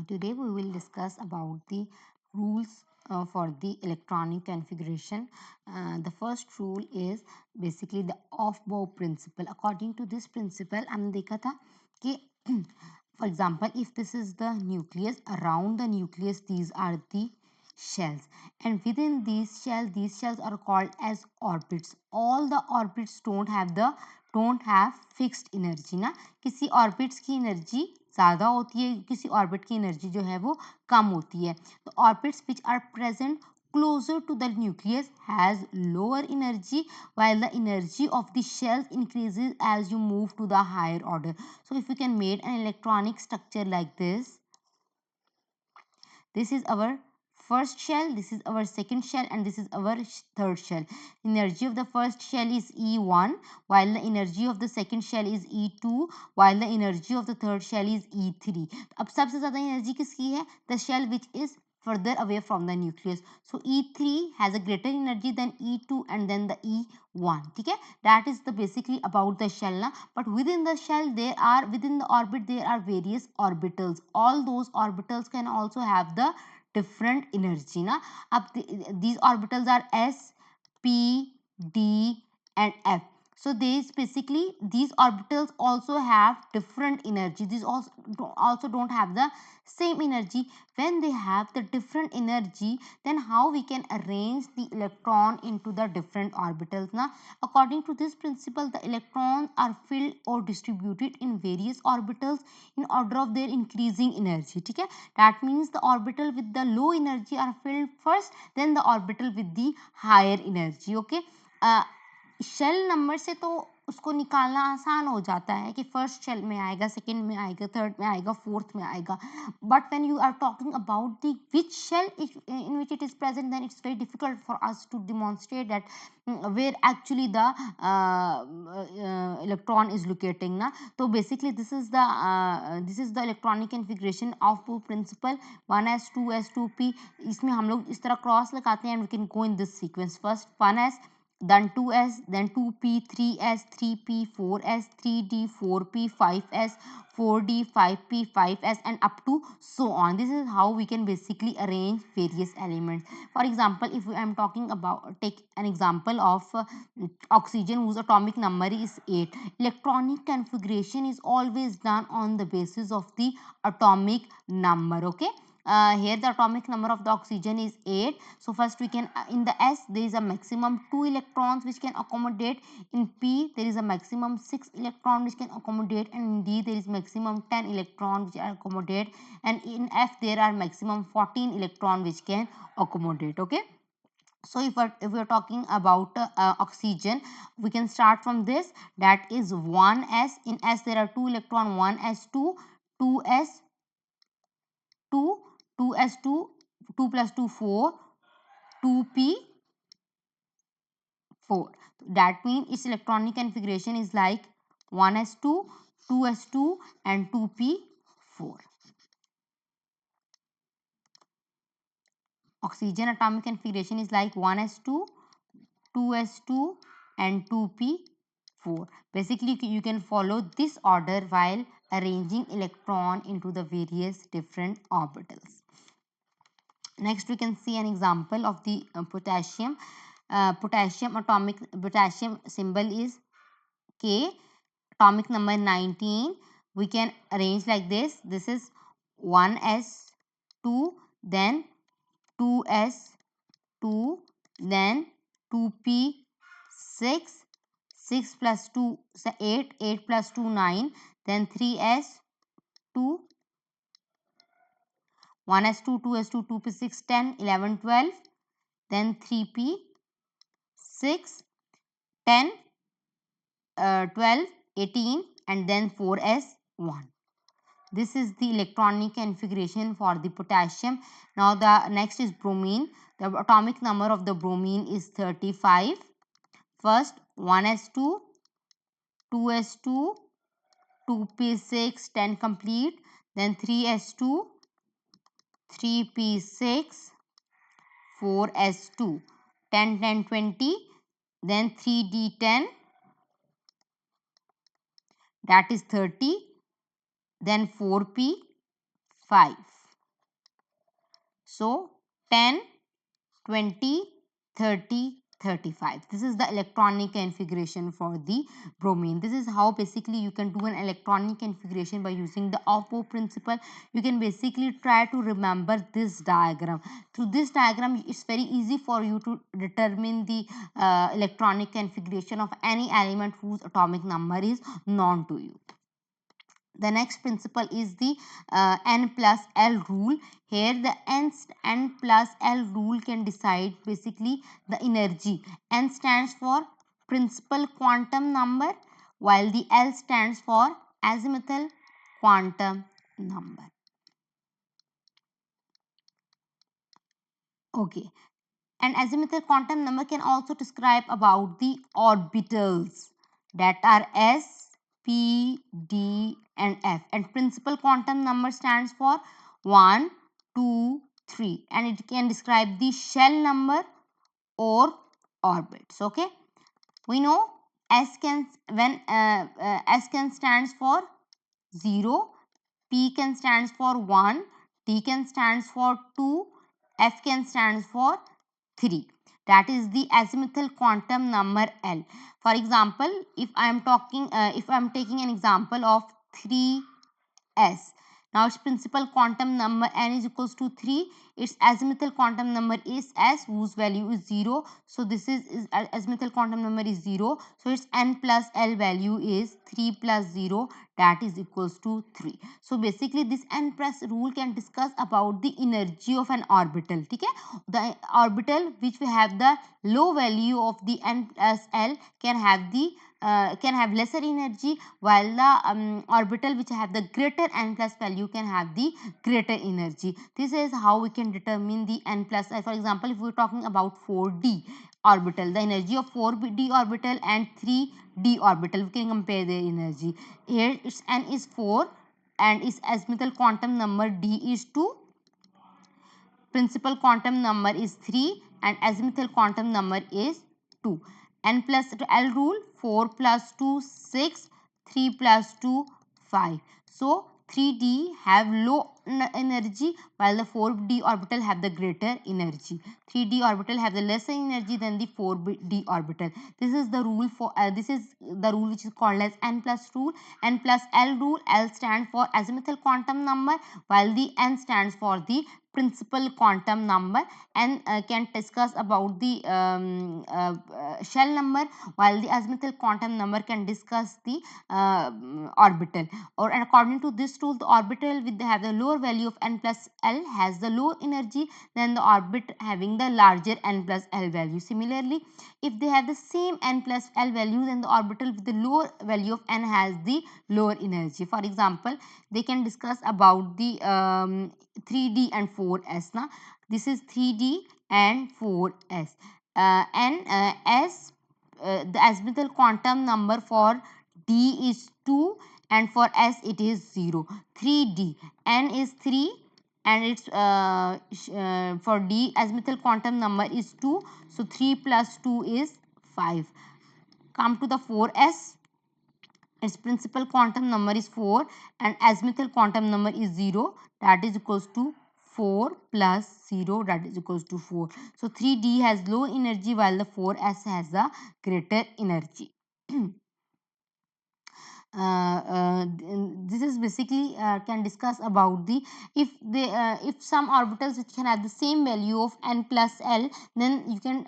Today we will discuss about the rules for the electronic configuration. The first rule is basically the Aufbau principle. According to this principle, हमने देखा था कि for example, if this is the nucleus, around the nucleus these are the shells, and within these shells are called as orbits. All the orbits don't have fixed energy ना, किसी orbits की energy ज़्यादा होती है, किसी orbit की energy जो है वो कम होती है. तो orbits which are present closer to the nucleus has lower energy, while the energy of the shells increases as you move to the higher order. So if you can make an electronic structure like this is our first shell, this is our second shell, and this is our third shell. Energy of the first shell is E1, while the energy of the second shell is E2, while the energy of the third shell is E3. अब सबसे ज़्यादा energy किसकी है? The shell which is further away from the nucleus. So E3 has a greater energy than E2 and then the E1. ठीक है? That is the basically about the shell ना. But within the shell within the orbit there are various orbitals. All those orbitals can also have the different energy ना. अब these orbitals are S, P, D and F. So these orbitals also have different energy. These also don't have the same energy. When they have the different energy, then how we can arrange the electron into the different orbitals na? According to this principle, the electrons are filled or distributed in various orbitals in order of their increasing energy. ठीक है? That means the orbital with the low energy are filled first, then the orbital with the higher energy. Okay? Shell number से तो उसको निकालना आसान हो जाता है कि फर्स्ट शेल में आएगा, सेकंड में आएगा, थर्ड में आएगा, फोर्थ में आएगा. But when you are talking about the which shell in which it is present, then it's very difficult for us to demonstrate that where actually the electron is locating ना. तो basically this is the electronic configuration of principle 1s 2s 2p. इसमें हम लोग इस तरह cross लगाते हैं and we can go in this sequence. First 1s, then 2s, then 2p, 3s, 3p, 4s, 3d, 4p, 5s, 4d, 5p, 5s and up to so on. This is how we can basically arrange various elements. For example, if I am talking about, take an example of oxygen whose atomic number is 8. Electronic configuration is always done on the basis of the atomic number. Okay. Here the atomic number of the oxygen is 8. So first we can, in the S there is a maximum 2 electrons which can accommodate. In P there is a maximum 6 electron which can accommodate, and in D there is maximum 10 electron which are accommodate, and in F there are maximum 14 electron which can accommodate. Okay. So if we're talking about oxygen, we can start from this, that is 1s. In S there are 2 electron, 1s2, 2s, 2, 2s2, 2 plus 2 4, 2p 4. That means its electronic configuration is like 1s2, 2s2 and 2p4. Oxygen atomic configuration is like 1s2, 2s2 and 2p4. Basically you can follow this order while arranging electron into the various different orbitals. Next we can see an example of the potassium. Potassium symbol is K, atomic number 19. We can arrange like this. This is 1s2, then 2s2, then 2p6, 6 plus 2 8, 8 plus 2 9, then 3s2, 1s2, 2s2, 2p6, 10, 11, 12, then 3p6, 10, 12, 18 and then 4s1. This is the electronic configuration for the potassium. Now the next is bromine. The atomic number of the bromine is 35. First 1s2, 2s2, 2p6, 10 complete, then 3s2, 3p6, 4s2, 10, 10, 20, then 3d10, that is 30, then 4p5. So 10, 20, 30, 35. This is the electronic configuration for the bromine. This is how basically you can do an electronic configuration by using the Aufbau principle. You can basically try to remember this diagram. Through this diagram, it's very easy for you to determine the electronic configuration of any element whose atomic number is known to you. The next principle is the n plus L rule. Here the n plus L rule can decide basically the energy. N stands for principal quantum number, while the L stands for azimuthal quantum number. Okay. And azimuthal quantum number can also describe about the orbitals that are S, P, D and F. And principal quantum number stands for 1, 2, 3. And it can describe the shell number or orbits. Okay. We know S can stands for 0, P can stands for 1, D can stands for 2, F can stands for 3. That is the azimuthal quantum number L. For example, if I am taking an example of 3s. Now its principal quantum number n is equals to 3. Its azimuthal quantum number is s, whose value is 0. So this is azimuthal quantum number is 0. So its n plus L value is 3 plus 0, that is equals to 3. So basically this n plus rule can discuss about the energy of an orbital. Okay? The orbital which we have the low value of the n plus L can have lesser energy, while the orbital which have the greater n plus value can have the greater energy. This is how we can determine the n plus L. For example, if we are talking about 4d orbital, the energy of 4d orbital and 3d orbital, we can compare their energy. Here its n is 4 and its azimuthal quantum number d is 2, principal quantum number is 3 and azimuthal quantum number is 2. N plus L rule, 4 plus 2 6, 3 plus 2 5. So 3d have low energy while the 4d orbital have the greater energy. 3d orbital have the lesser energy than the 4d orbital. This is the rule which is called as n plus rule. N plus L rule, L stands for azimuthal quantum number while the n stands for the principal quantum number, and can discuss about the shell number, while the azimuthal quantum number can discuss the orbital. Or according to this rule, the orbital with have the lower value of n plus L has the low energy than the orbit having the larger n plus L value. Similarly, if they have the same n plus L value, then the orbital with the lower value of n has the lower energy. For example, they can discuss about the 3d and 4s. Now this is 3d and 4s. The azimuthal quantum number for d is 2 and for s it is 0. 3d, n is 3 and its for d azimuthal quantum number is 2. So 3 plus 2 is 5. Come to the 4s. Its principal quantum number is 4 and azimuthal quantum number is 0, that is equals to 4 plus 0, that is equals to 4. So 3d has low energy while the 4s has the greater energy. This is basically can discuss about the if some orbitals which can have the same value of n plus L, then you can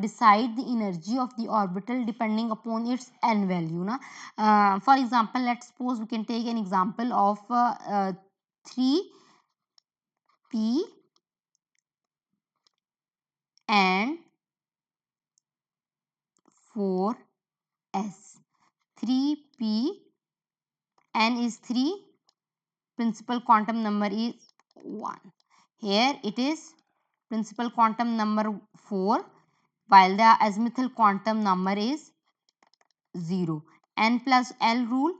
decide the energy of the orbital depending upon its n value. For example, let's suppose we can take an example of 3p and 4s. 3p, n is 3, principal quantum number is 1. Here it is principal quantum number 4 while the azimuthal quantum number is 0. N plus L rule,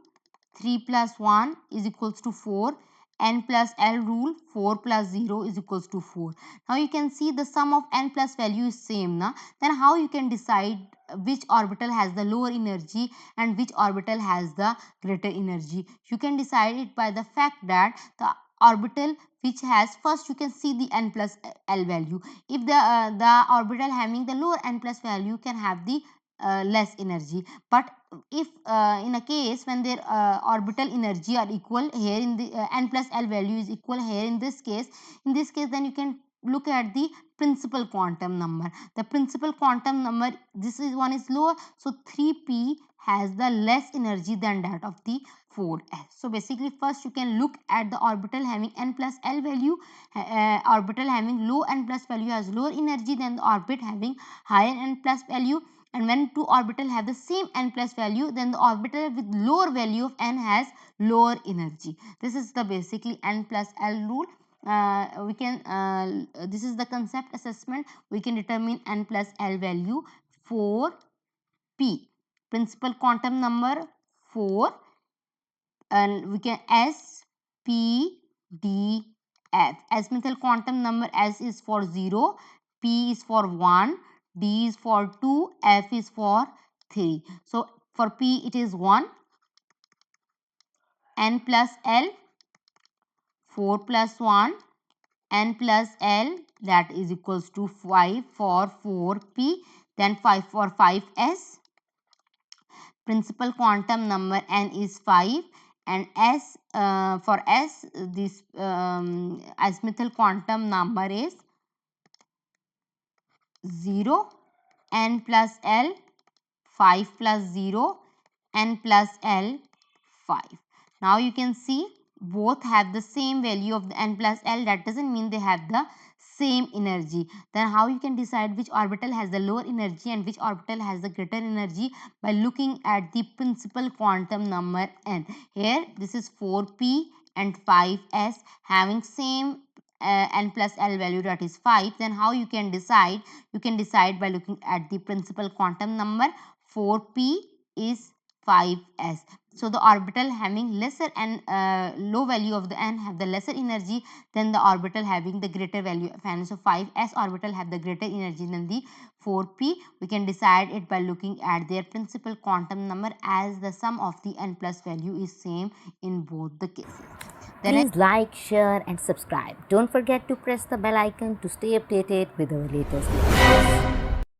3 plus 1 is equals to 4. N plus L rule, 4 plus 0 is equals to 4. Now you can see the sum of n plus value is same. Then how you can decide which orbital has the lower energy and which orbital has the greater energy? You can decide it by the fact that the orbital which has, first you can see the n plus l value. If the orbital having the lower n plus value can have the less energy. But if in a case when their orbital energy are equal, here in the n plus l value is equal here in this case, then you can look at the principal quantum number. The principal quantum number, this is one is lower, so 3p has the less energy than that of the 4s. So basically first you can look at the orbital having n plus l value. Orbital having low n plus value has lower energy than the orbit having higher n plus value. And when two orbital have the same n plus value, then the orbital with lower value of n has lower energy. This is the basically n plus l rule. We can this is the concept assessment. We can determine n plus l value for p, principal quantum number 4, and we can s p d f. Azimuthal quantum number, s is for 0, p is for 1, d is for 2, f is for 3. So for p it is 1, n plus l, 4 plus 1, n plus l, that is equals to 5 for 4p, then 5 for 5s. Principal quantum number n is 5, and s for s, this azimuthal quantum number is 0, n plus l, 5 plus 0, n plus l, 5. Now you can see both have the same value of the n plus l. That doesn't mean they have the same energy. Then how you can decide which orbital has the lower energy and which orbital has the greater energy? By looking at the principal quantum number n. Here this is 4p and 5s having same n plus l value, that is 5. Then how you can decide? You can decide by looking at the principal quantum number. 4p is 5s. So the orbital having lesser and low value of the n have the lesser energy than the orbital having the greater value of n. So 5s orbital have the greater energy than the 4p. We can decide it by looking at their principal quantum number, as the sum of the n plus value is same in both the cases. Please like, share and subscribe. Don't forget to press the bell icon to stay updated with our latest videos.